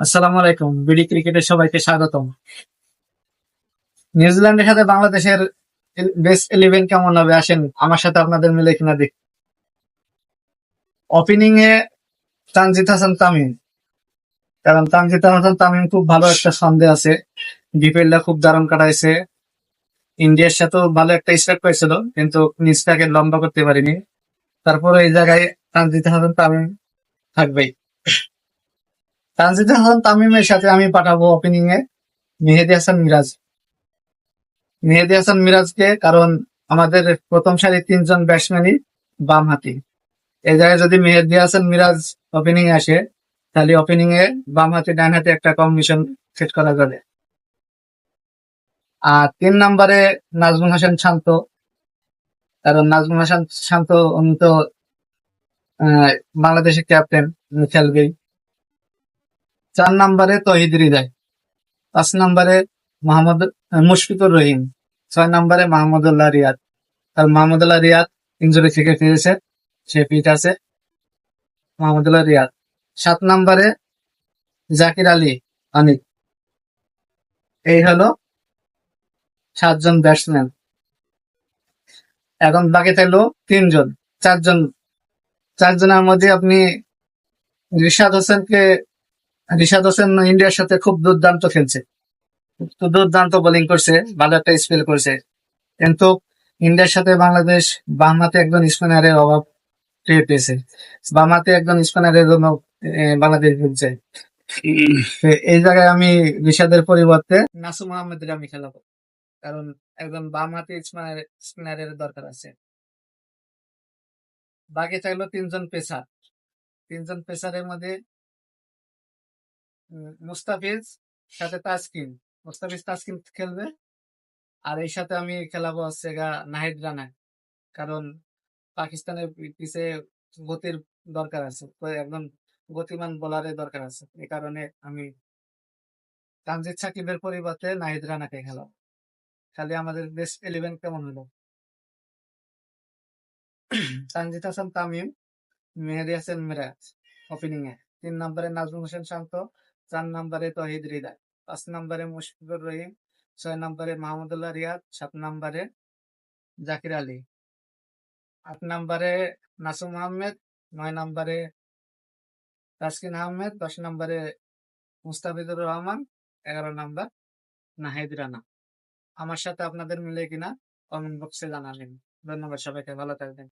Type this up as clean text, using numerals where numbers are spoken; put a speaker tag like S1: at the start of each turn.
S1: আসসালামু আলাইকুম। বিডি ক্রিকেটের সবাইকে স্বাগতম। নিউজিল্যান্ডের সাথে বাংলাদেশের বেস্ট 11 কেমন হবে আসেন আমার সাথে আপনাদের মিলে কিনা দেখ। ওপেনিং এ তানজিদ হাসান তামিম, কারণ তানজিদ হাসান তামিম খুব ভালো একটা ছন্দে আছে। ডিফেন্ডটা খুব দারুণ কাটাইছে। ইন্ডিয়ার সাথেও ভালো একটা স্টার্ট পাইছিল, কিন্তু নিচটাকে লম্বা করতে পারিনি। তারপরে এই জায়গায় তানজিদ হাসান তামিম থাকবেই। তানজিদ হাসান তামিমের সাথে আমি পাঠাবো ওপেনিং এ মেহেদী হাসান মিরাজ। মেহেদী হাসান মিরাজকে, কারণ আমাদের প্রথম সারির তিনজন ব্যাটসম্যানই বামহাতি। এই জায়গায় যদি মেহেদী হাসান মিরাজ ওপেনিং এ আসে, তাহলে ওপেনিং এ বামহাতি ডানহাতি একটা কম্বিনেশন সেট করা যাবে। আর 3 নম্বরে নাজমুল হাসান শান্ত, কারণ নাজমুল হাসান শান্ত উনি তো আহ, বাংলাদেশের ক্যাপ্টেন, খেলবেই। 4 নম্বরে তহিদ হৃদয়, 5 নম্বরে মোহাম্মদ মুশফিকুর রহিম, 6 নম্বরে মাহমুদুল্লাহ রিয়াদ। আর মাহমুদুল্লাহ রিয়াদ ইনজুরি থেকে ফিরেছে, সে ফিট আছে। মাহমুদুল্লাহ রিয়াদ। 7 নম্বরে জাকির আলী অনিক। এই হলো 7 জন ব্যাটসম্যান। এখন বাকি থাকলো 3 জন, 4 জন। 4 জনের মধ্যে আপনি রিশাদ হোসেনকে, রিশাদ হোসেন ইন্ডিয়ার সাথে খুব দুর্দান্ত খেলছে, খুব দুর্দান্ত বোলিং করছে, ভালো একটা স্পেল করছে। কিন্তু ইন্ডিয়ার সাথে বাংলাদেশ বামহাতে একজন স্পিনারের অভাব টের পেয়েছে। বামহাতে একজন স্পিনারের জন্য বাংলাদেশ খেলছে। তো এই জায়গায় আমি রিশাদের পরিবর্তে নাসুম আহমেদের আমি খেলাবো, কারণ একজন বামহাতি স্পিনারের দরকার আছে। বাকি চাইলো 3 জন পেসার। 3 জন পেসারের মধ্যে মুস্তাফিজ সাথে তাসকিন, মুস্তাফিজ তাসকিন খেলবে। আর এই সাথে আমি খেলাবো হচ্ছে নাহিদ রানা, কারণ পাকিস্তানের পিছে গতির দরকার আছে, তো একদম গতিমান বোলারের দরকার আছে। এই কারণে আমি তানজিদ সাকিবের পরিবর্তে নাহিদ রানাকে খেলাবো। খালি আমাদের বেস্ট 11 কেমন হলো? তানজিদ হাসান তামিম, মেহেদী হাসান মিরাজ ওপেনিং এ। 3 নম্বরে নাজমুল হোসেন শান্ত, 4 নম্বরে তহিদ হৃদয়, 5 নম্বরে মুশফিকুর রহিম, 6 নম্বরে মাহমুদুল্লাহ রিয়াদ, 7 নম্বরে জাকির আলী, 8 নম্বরে নাসুম আহমেদ, 9 নম্বরে তাসকিন আহমেদ, 10 নম্বরে মুস্তাফিজুর রহমান, 11 নম্বর নাহিদ রানা। আমার সাথে আপনাদের মিলে কিনা কমেন্ট বক্সে জানাবেন। ধন্যবাদ সবাইকে, ভালো থাকবেন।